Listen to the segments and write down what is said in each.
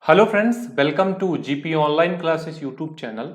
Hello friends, welcome to GP online classes YouTube channel.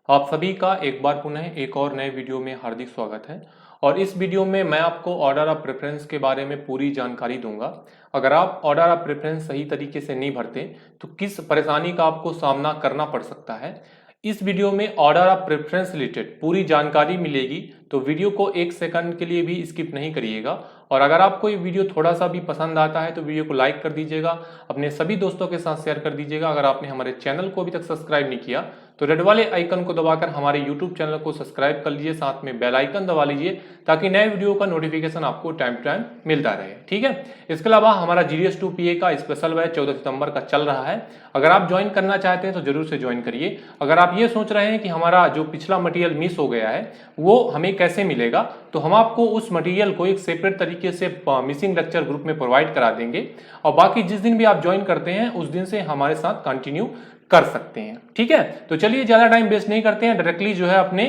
आप सभी का एक बार पुनः एक और नए वीडियो में हार्दिक स्वागत है। और इस वीडियो में मैं आपको ऑर्डर ऑफ प्रेफरेंस के बारे में पूरी जानकारी दूंगा। अगर आप ऑर्डर ऑफ प्रेफरेंस सही तरीके से नहीं भरते तो किस परेशानी का आपको सामना करना पड़ सकता है, इस वीडियो में ऑर्डर ऑफ प्रेफरेंस रिलेटेड पूरी जानकारी मिलेगी। तो वीडियो को एक सेकंड के लिए भी स्किप नहीं करिएगा। और अगर आपको ये वीडियो थोड़ा सा भी पसंद आता है तो वीडियो को लाइक कर दीजिएगा, अपने सभी दोस्तों के साथ शेयर कर दीजिएगा। अगर आपने हमारे चैनल को अभी तक सब्सक्राइब नहीं किया तो रेड वाले आइकन को दबाकर हमारे यूट्यूब चैनल को सब्सक्राइब कर लीजिए, साथ में बेल आइकन दबा लीजिए ताकि नए वीडियो का नोटिफिकेशन आपको टाइम टू टाइम मिलता रहे। ठीक है। इसके अलावा हमारा GDS 2PA का स्पेशल बैच 14 सितंबर का चल रहा है। अगर आप ज्वाइन करना चाहते हैं तो जरूर से ज्वाइन करिए। अगर आप ये सोच रहे हैं कि हमारा जो पिछला मटेरियल मिस हो गया है वो हमें कैसे मिलेगा, तो हम आपको उस मटेरियल को एक सेपरेट तरीके से मिसिंग लेक्चर ग्रुप में प्रोवाइड करा देंगे और बाकी जिस दिन भी आप ज्वाइन करते हैं उस दिन से हमारे साथ कंटिन्यू कर सकते हैं। ठीक है। तो चलिए ज्यादा टाइम वेस्ट नहीं करते हैं, डायरेक्टली जो है अपने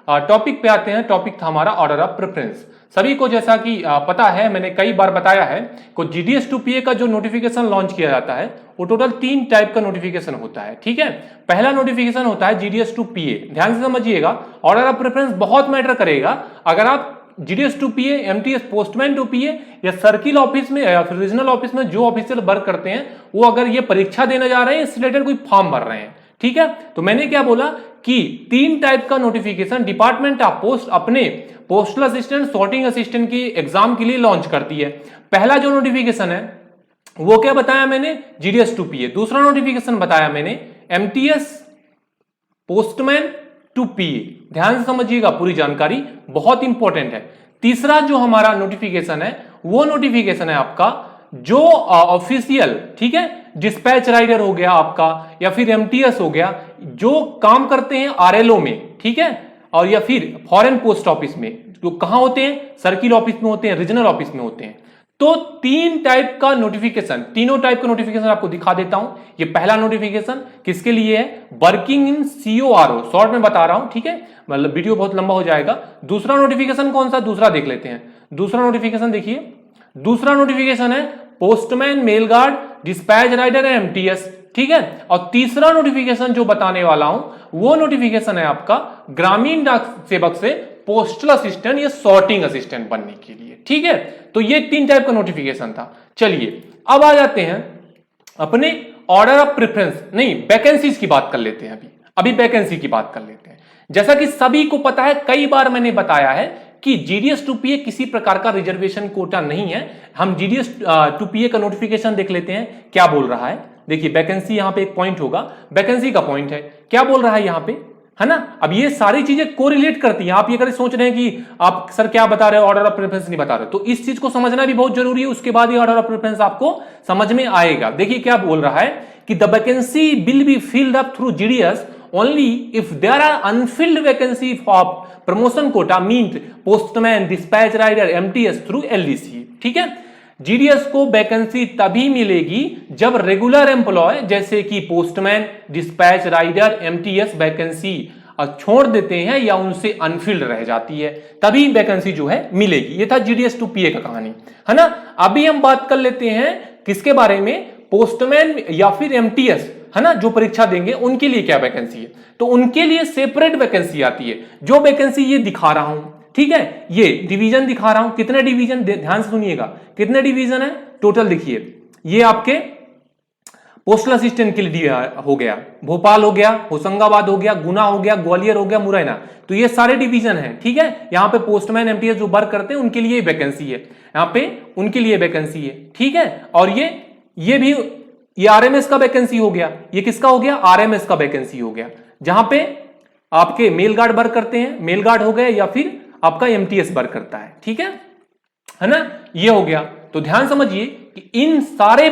टॉपिक पे आते हैं। टॉपिक था हमारा ऑर्डर ऑफ प्रेफरेंस। सभी को जैसा कि पता है, मैंने कई बार बताया है कि GDS 2PA का जो नोटिफिकेशन लॉन्च किया जाता है वो टोटल 3 टाइप का नोटिफिकेशन होता है। ठीक है। पहला नोटिफिकेशन होता है GDS 2PA। ध्यान से समझिएगा, ऑर्डर ऑफ प्रेफरेंस बहुत मैटर करेगा। अगर आप GDS 2PA, MTS postman 2PA या सर्किल ऑफिस में या फिर रीजनल ऑफिस में जो ऑफिशियल वर्क करते हैं वो अगर ये परीक्षा देने जा रहे हैं, इससे रिलेटेड कोई फॉर्म भर रहे हैं, ठीक है, तो मैंने क्या बोला कि 3 टाइप का नोटिफिकेशन डिपार्टमेंट ऑफ पोस्ट अपने पोस्टल असिस्टेंट, सॉर्टिंग असिस्टेंट की एग्जाम के लिए लॉन्च करती है। पहला जो नोटिफिकेशन है वो क्या बताया मैंने, GDS 2PA। दूसरा नोटिफिकेशन बताया मैंने MTS पोस्टमैन 2PA। ध्यान से समझिएगा, पूरी जानकारी बहुत इंपॉर्टेंट है। तीसरा जो हमारा नोटिफिकेशन है वो नोटिफिकेशन है आपका जो ऑफिशियल, ठीक है, डिस्पैच राइडर हो गया आपका या फिर MTS हो गया, जो काम करते हैं RLO में, ठीक है, और या फिर फॉरेन पोस्ट ऑफिस में, जो कहां होते हैं, सर्किल ऑफिस में होते हैं, रीजनल ऑफिस में होते हैं। तो 3 टाइप का नोटिफिकेशन, तीनों टाइप का नोटिफिकेशन आपको दिखा देता हूं। ये पहला नोटिफिकेशन किसके लिए है, वर्किंग इन CORO, शॉर्ट में बता रहा हूं, ठीक है, मतलब वीडियो बहुत लंबा हो जाएगा। दूसरा नोटिफिकेशन कौन सा, दूसरा देख लेते हैं। दूसरा नोटिफिकेशन देखिए, दूसरा नोटिफिकेशन है postman, mail guard, dispatch rider, MTS, ठीक है। और तीसरा नोटिफिकेशन जो बताने वाला हूं वो नोटिफिकेशन है आपका ग्रामीण डाक सेवक से पोस्टल असिस्टेंट या सॉर्टिंग असिस्टेंट बनने के लिए। ठीक है। तो ये 3 टाइप का नोटिफिकेशन था। चलिए अब आ जाते हैं अपने ऑर्डर ऑफ प्रेफरेंस, नहीं वैकेंसीज की बात कर लेते हैं। अभी वैकेंसी की बात कर लेते हैं। जैसा कि सभी को पता है, कई बार मैंने बताया है कि GDS 2PA किसी प्रकार का रिजर्वेशन कोटा नहीं है। हम GDS 2PA का नोटिफिकेशन देख लेते हैं क्या बोल रहा है। देखिए वैकेंसी, यहां पे एक पॉइंट होगा, वैकेंसी का पॉइंट है, क्या बोल रहा है यहां पे, है ना। अब ये सारी चीजें कोरिलेट करती हैं। आप ये अगर सोच रहे हैं कि आप सर क्या बता रहे हो, ऑर्डर ऑफ प्रेफरेंस नहीं बता रहे, तो इस चीज को समझना भी बहुत जरूरी है। उसके बाद ये ऑर्डर ऑफ प्रेफरेंस आपको समझ में आएगा। देखिए क्या बोल रहा है कि the vacancy will be filled up through GDS only if there are unfilled vacancy of promotion quota, means postman, dispatch rider, MTS through LDC। ठीक है। GDS को वैकेंसी तभी मिलेगी जब रेगुलर एम्प्लॉय जैसे कि postman, dispatch rider, MTS vacancy छोड़ देते हैं या उनसे अनफिल्ड रह जाती है, तभी वैकेंसी जो है मिलेगी। ये था GDS 2PA का कहानी, है ना। अभी हम बात कर लेते हैं किसके बारे में, पोस्टमैन या फिर MTS, है ना, जो परीक्षा देंगे उनके लिए क्या वैकेंसी है। तो उनके लिए सेपरेट वैकेंसी आती है। जो वैकेंसी ये दिखा रहा हूं, ठीक है, ये डिवीजन दिखा रहा हूं। कितने डिवीजन, ध्यान से सुनिएगा, कितने डिवीजन है टोटल। देखिए ये आपके पोस्टल असिस्टेंट के लिए हो गया, भोपाल हो गया, होशंगाबाद हो गया, गुना हो गया, ग्वालियर हो गया, मुरैना, तो ये सारे डिवीजन है। ठीक है। यहां पे पोस्टमैन, MTS जो वर्क करते हैं उनके लिए वैकेंसी है, यहां पे उनके लिए वैकेंसी है। ठीक है। और ये भी, ये RMS का वैकेंसी हो गया। ये किसका हो गया, RMS का वैकेंसी हो गया, जहां पे आपके मेल गार्ड वर्क करते हैं, मेल गार्ड हो गया, या फिर आपका MTS वर्क करता है। ठीक है ना, ये हो गया। तो ध्यान समझिए कि इन सारे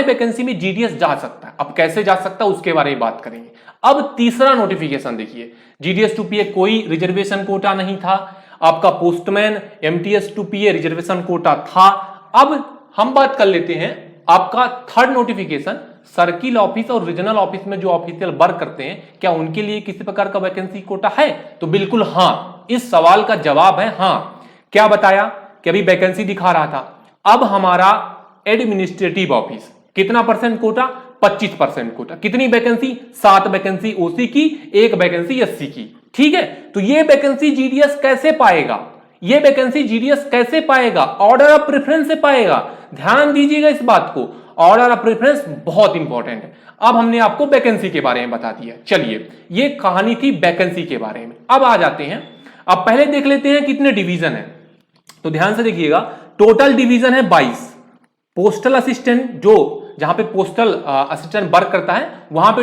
वैकेंसी में GDS जा सकता है। अब कैसे जा सकता है उसके बारे में बात करेंगे। अब तीसरा नोटिफिकेशन देखिए, GDS 2PA कोई रिजर्वेशन कोटा नहीं था, आपका postman, MTS 2PA reservation quota था। अब हम बात कर लेते हैं आपका थर्ड नोटिफिकेशन, सर्किल ऑफिस और रीजनल ऑफिस में जो ऑफिशियल वर्क करते हैं, क्या उनके लिए किसी प्रकार का वैकेंसी कोटा है। तो बिल्कुल हां, इस सवाल का जवाब है हां। क्या बताया कि अभी वैकेंसी दिखा रहा था। अब हमारा एडमिनिस्ट्रेटिव ऑफिस, कितना परसेंट कोटा, 25% कोटा। कितनी वैकेंसी? 7 वैकेंसी ओसी की, 1 वैकेंसी एससी की। ठीक है, तो ये वैकेंसी जीडीएस कैसे पाएगा? ये वैकेंसी जीडीएस कैसे पाएगा? ऑर्डर ऑफ प्रेफरेंस से पाएगा। ध्यान दीजिएगा इस बात को, ऑर्डर ऑफ प्रेफरेंस बहुत इंपॉर्टेंट है। अब हमने आपको वैकेंसी के बारे में बता दिया। चलिए, ये कहानी थी वैकेंसी के बारे में। अब आ जाते हैं, अब पहले देख लेते हैं कितने डिवीजन है। तो ध्यान से देखिएगा, टोटल डिवीजन है 22। पोस्टल असिस्टेंट, जो जहां पे पोस्टल असिस्टेंट वर्क करता है, वहां पे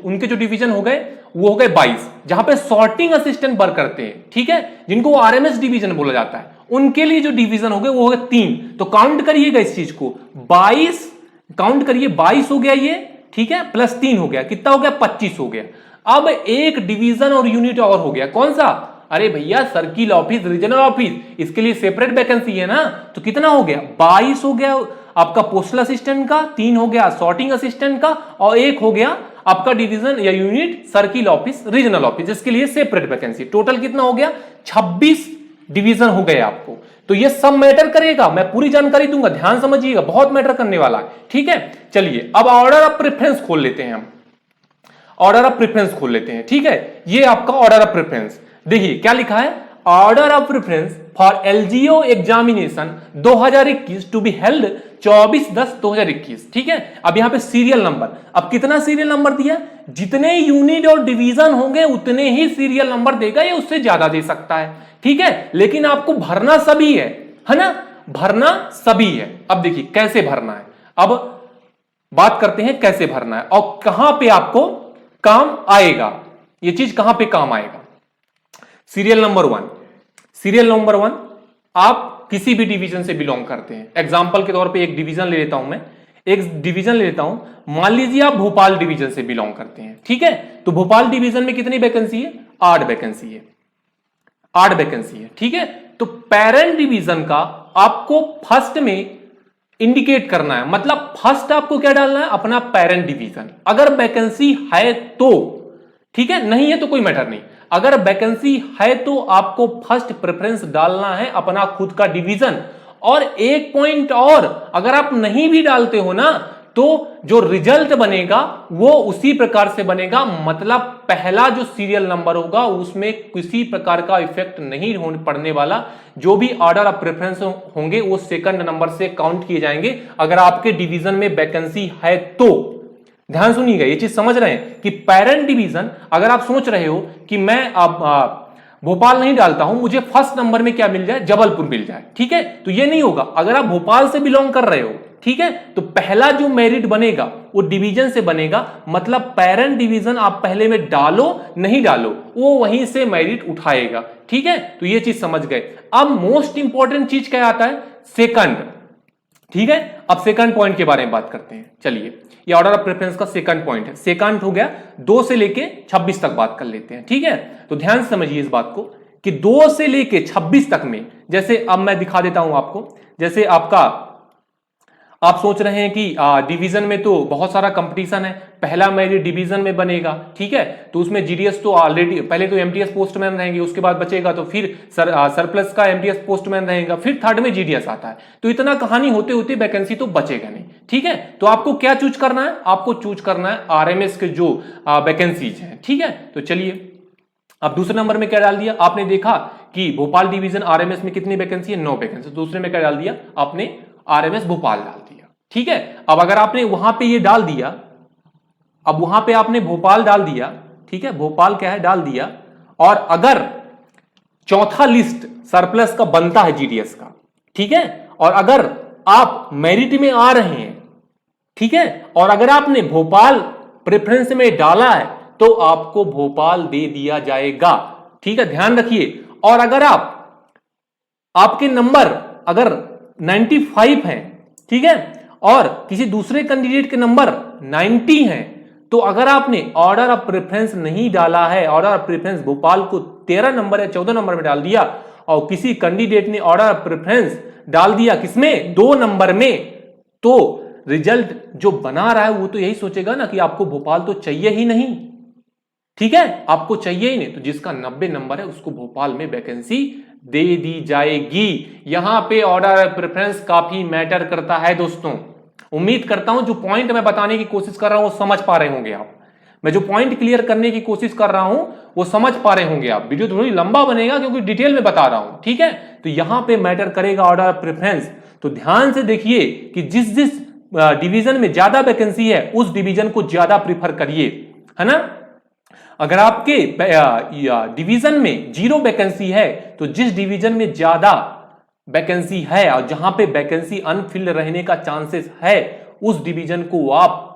उनके जो डिवीजन हो गए वो हो गए 22। जहां पे सॉर्टिंग असिस्टेंट वर्क करते हैं, ठीक है, जिनको आरएमएस डिवीजन बोला जाता है, उनके लिए जो डिवीजन हो गए वो हो गए 3। तो काउंट करिएगा इस चीज को, 22 काउंट करिए, 22 हो गया ये, ठीक है, प्लस 3 हो गया, कितना हो गया? 25 हो गया। अब एक डिवीजन और यूनिट और हो गया, कौन सा? अरे भैया, सर्किल ऑफिस, रीजनल ऑफिस, इसके लिए सेपरेट वैकेंसी है ना। तो कितना हो गया? 22 हो गया आपका पोस्टल असिस्टेंट का, 3 हो गया सॉर्टिंग असिस्टेंट का, और 1 हो गया आपका डिवीजन या unit circle office, regional office, इसके लिए सेपरेट वैकेंसी। टोटल कितना हो गया? 26 डिवीजन हो गए आपको। तो ये सब मैटर करेगा, मैं पूरी जानकारी दूंगा, ध्यान समझिएगा, बहुत मैटर करने वाला है। ठीक है, चलिए अब ऑर्डर ऑफ प्रेफरेंस खोल लेते हैं हम। ऑर्डर ऑफ प्रेफरेंस खोल लेते हैं, ठीक है, ये आपका ऑर्डर ऑफ प्रेफरेंस। देखिए क्या लिखा है, order of preference for LGO examination 2021 to be held 24/10/2021। ठीक है, अब यहां पे सीरियल नंबर, अब कितना सीरियल नंबर दिया? जितने यूनिट और डिवीजन होंगे उतने ही सीरियल नंबर देगा, या उससे ज्यादा दे सकता है। ठीक है, लेकिन आपको भरना सभी है ना, भरना सभी है। अब देखिए कैसे भरना है, अब बात करते हैं कैसे भरना है और कहां पे आपको काम आएगा, ये चीज कहां पे काम आएगा। सीरियल नंबर 1, सीरियल नंबर 1, आप किसी भी डिवीजन से बिलोंग करते हैं। एग्जांपल के तौर पे एक डिवीजन ले लेता हूं मैं, एक डिवीजन ले लेता हूं, मान लीजिए आप भोपाल डिवीजन से बिलोंग करते हैं। ठीक है, तो भोपाल डिवीजन में कितनी वैकेंसी है? 8 वैकेंसी है, 8 वैकेंसी है। ठीक है, तो पेरेंट डिवीजन का आपको फर्स्ट में इंडिकेट करना है, मतलब फर्स्ट आपको क्या डालना है? अपना पेरेंट डिवीजन। अगर वैकेंसी है तो ठीक है, नहीं है तो कोई मैटर नहीं। अगर वैकेंसी है तो आपको फर्स्ट प्रेफरेंस डालना है अपना खुद का डिवीजन। और एक पॉइंट और, अगर आप नहीं भी डालते हो ना, तो जो रिजल्ट बनेगा वो उसी प्रकार से बनेगा, मतलब पहला जो सीरियल नंबर होगा उसमें किसी प्रकार का इफेक्ट नहीं पड़ने वाला। जो भी ऑर्डर ऑफ प्रेफरेंस होंगे वो सेकंड नंबर से काउंट किए जाएंगे, अगर आपके डिवीजन में वैकेंसी है तो। ध्यान सुनिएगा, ये चीज समझ रहे हैं कि पेरेंट डिवीजन, अगर आप सोच रहे हो कि मैं अब भोपाल नहीं डालता हूं, मुझे फर्स्ट नंबर में क्या मिल जाए? जबलपुर मिल जाए, ठीक है, तो ये नहीं होगा। अगर आप भोपाल से बिलोंग कर रहे हो, ठीक है, तो पहला जो मेरिट बनेगा वो डिवीजन से बनेगा, मतलब पेरेंट डिवीजन आप पहले में डालो नहीं डालो वो वहीं से मेरिट उठाएगा। ठीक है, तो ये चीज समझ गए। अब मोस्ट इंपॉर्टेंट चीज क्या आता है? सेकंड। ठीक है, अब सेकंड पॉइंट के बारे में बात करते हैं। चलिए, ये ऑर्डर ऑफ प्रेफरेंस का सेकंड पॉइंट है। सेकंड हो गया, 2 से लेके 26 तक बात कर लेते हैं। ठीक है, तो ध्यान से समझिए इस बात को कि 2 से लेके 26 तक में, जैसे अब मैं दिखा देता हूं आपको, जैसे आपका आप सोच रहे हैं कि डिवीजन में तो बहुत सारा कंपटीशन है, पहला मेरिट डिवीजन में बनेगा। ठीक है, तो उसमें जीडीएस तो ऑलरेडी, पहले तो एमटीएस पोस्टमैन रहेंगे, उसके बाद बचेगा तो फिर सरप्लस का एमटीएस पोस्टमैन रहेगा, फिर थर्ड में जीडीएस आता है। तो इतना कहानी होते होते वैकेंसी तो बचेगा नहीं। ठीक है, तो आपको क्या चूज करना है? आपको चूज करना है आरएमएस के जो वैकेंसीज हैं। ठीक है, तो चलिए अब दूसरे नंबर में क्या डाल दिया आपने? देखा कि भोपाल डिवीजन आरएमएस में कितनी वैकेंसी है? 9 वैकेंसी। दूसरे में क्या डाल दिया आपने? आरएमएस भोपाल डाल दिया। ठीक है, अब अगर आपने वहां पे ये डाल दिया, अब वहां पे आपने भोपाल डाल दिया, ठीक है, भोपाल क्या है डाल दिया, और अगर चौथा लिस्ट सरप्लस का बनता है जीडीएस का, ठीक है, और अगर आप मेरिट में आ रहे हैं, ठीक है, और अगर आपने भोपाल प्रेफरेंस में डाला है तो आपको भोपाल दे दिया जाएगा। ठीक है, ध्यान रखिए। और अगर आपके नंबर अगर 95 हैं, ठीक है, और किसी दूसरे कैंडिडेट के नंबर 90 हैं, तो अगर आपने ऑर्डर ऑफ प्रेफरेंस नहीं डाला है, ऑर्डर ऑफ प्रेफरेंस भोपाल को 13 नंबर या 14 नंबर में डाल दिया, और किसी कैंडिडेट ने ऑर्डर ऑफ प्रेफरेंस डाल दिया किसमें? 2 नंबर में, तो रिजल्ट जो बना रहा है वो तो यही सोचेगा ना कि आपको भोपाल तो चाहिए ही नहीं। ठीक है, आपको चाहिए ही नहीं, तो जिसका 90 नंबर है उसको भोपाल में वैकेंसी दे दी जाएगी। यहां पे ऑर्डर ऑफ प्रेफरेंस काफी मैटर करता है दोस्तों। उम्मीद करता हूं जो पॉइंट मैं बताने की कोशिश कर रहा हूं वो समझ पा रहे होंगे आप। मैं जो पॉइंट क्लियर करने की कोशिश कर रहा हूं वो समझ पा रहे होंगे आप। वीडियो थोड़ी लंबा बनेगा क्योंकि डिटेल में बता रहा हूं, ठीक है। तो यहां पे मैटर करेगा ऑर्डर ऑफ प्रेफरेंस। तो ध्यान से देखिए कि जिस जिस डिवीजन में ज्यादा वैकेंसी है उस डिवीजन को ज्यादा प्रीफर करिए, है ना। अगर आपके डिवीजन में 0 वैकेंसी है तो जिस डिवीजन में ज्यादा वैकेंसी है और जहां पे वैकेंसी अनफिल्ड रहने का चांसेस है उस डिवीजन को आप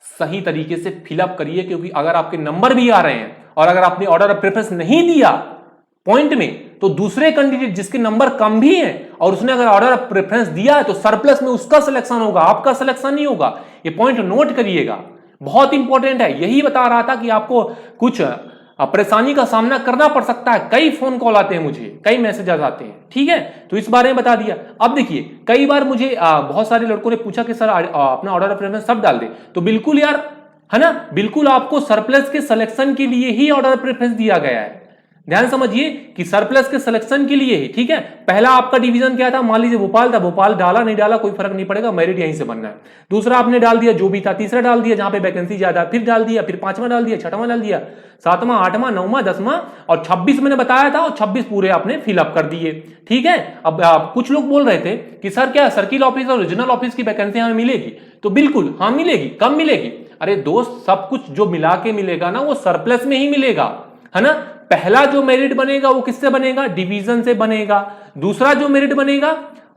सही तरीके से फिलअप करिए। क्योंकि अगर आपके नंबर भी आ रहे हैं और अगर आपने ऑर्डर ऑफ प्रेफरेंस नहीं दिया पॉइंट में तो दूसरे कैंडिडेट जिसके नंबर कम भी हैं और उसने अगर ऑर्डर ऑफ प्रेफरेंस दिया है तो सरप्लस में उसका सिलेक्शन होगा, आपका सिलेक्शन नहीं होगा। ये पॉइंट नोट करिएगा, बहुत इंपॉर्टेंट है। यही बता रहा था कि आपको कुछ परेशानी का सामना करना पड़ सकता है। कई फोन कॉल आते हैं मुझे, कई मैसेजेस आते हैं, ठीक है। तो इस बारे में बता दिया। अब देखिए कई बार मुझे बहुत सारे लड़कों ने पूछा कि सर अपना ऑर्डर ऑफ प्रेफरेंस सब डाल दे। तो बिल्कुल यार, है ना, बिल्कुल आपको सरप्लस के सिलेक्शन के लिए ही ऑर्डर ऑफ प्रेफरेंस दिया गया है। ध्यान समझिए कि सरप्लस के सिलेक्शन के लिए ही, ठीक है। पहला आपका डिवीजन क्या था, मान लीजिए भोपाल था, भोपाल डाला नहीं डाला कोई फर्क नहीं पड़ेगा, मेरिट यहीं से बनना है। दूसरा आपने डाल दिया जो भी था, तीसरा डाल दिया जहां पे वैकेंसी ज्यादा, फिर डाल दिया, फिर पांचवा डाल दिया, छठवां डाल दिया, सातवां, आठवां, नौवां, 10वां और 26 मैंने बताया था और 26 पूरे आपने फिलअप कर दिए, ठीक है। अब कुछ लोग बोल रहे थे कि सर क्या सर्किल ऑफिस और रीजनल ऑफिस की वैकेंसी हमें मिलेगी? तो बिल्कुल हाँ मिलेगी। कब मिलेगी? अरे दोस्त, सब कुछ जो मिला के मिलेगा ना वो सरप्लस में ही मिलेगा, है ना। पहला जो मेरिट बनेगा वो किससे बनेगा? डिवीजन से बनेगा। दूसरा जो मेरिट बनेगा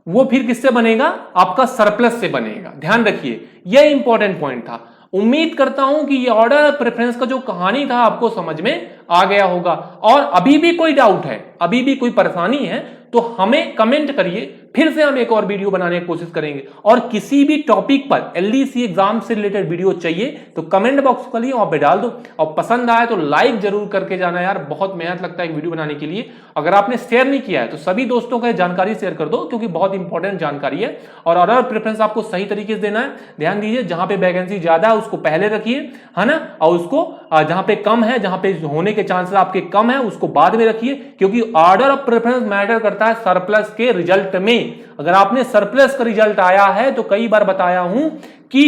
वो फिर किससे बनेगा? आपका सरप्लस से बनेगा। ध्यान रखिए, यह इंपॉर्टेंट पॉइंट था। उम्मीद करता हूं कि ये ऑर्डर प्रेफरेंस का जो कहानी था आपको समझ में आ गया होगा। और अभी भी कोई डाउट है, अभी भी कोई परेशानी है तो हमें कमेंट करिए, फिर से हम एक और वीडियो बनाने की कोशिश करेंगे। और किसी भी टॉपिक पर एलडीसी एग्जाम से रिलेटेड वीडियो चाहिए तो कमेंट बॉक्स के लिए वहां पे डाल दो। और पसंद आए तो लाइक जरूर करके जाना यार, बहुत मेहनत लगता है एक वीडियो बनाने के लिए। अगर आपने शेयर नहीं किया है तो सभी दोस्तों को जानकारी शेयर कर दो क्योंकि बहुत इंपॉर्टेंट जानकारी है। और ऑर्डर प्रेफरेंस आपको सही तरीके से देना है। ध्यान दीजिए, जहां पे वैकेंसी ज्यादा है उसको पहले रखिए, है ना, और उसको जहां पे कम है, जहां पे होने के चांसेस आपके कम है, उसको बाद में रखिए। क्योंकि ऑर्डर ऑफ प्रेफरेंस मैटर करता है सरप्लस के रिजल्ट में। अगर आपने सरप्लस का रिजल्ट आया है तो कई बार बताया हूं कि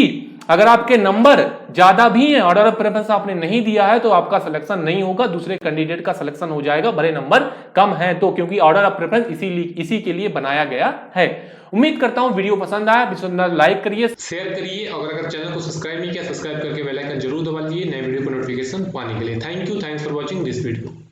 अगर आपके नंबर ज्यादा भी हैं, ऑर्डर ऑफ प्रेफरेंस आपने नहीं दिया है तो आपका सिलेक्शन नहीं होगा, दूसरे कैंडिडेट का सिलेक्शन हो जाएगा, भले नंबर कम है तो। क्योंकि ऑर्डर ऑफ प्रेफरेंस इसी के लिए बनाया गया है। उम्मीद करता हूं वीडियो पसंद आया, पसंद लाइक करिए, शेयर करिए और अगर चैनल को सब्सक्राइब नहीं किया सब्सक्राइब करके बेल आइकन जरूर दबा लीजिए नए वीडियो को नोटिफिकेशन पाने के लिए। Thank you, thanks for watching this video.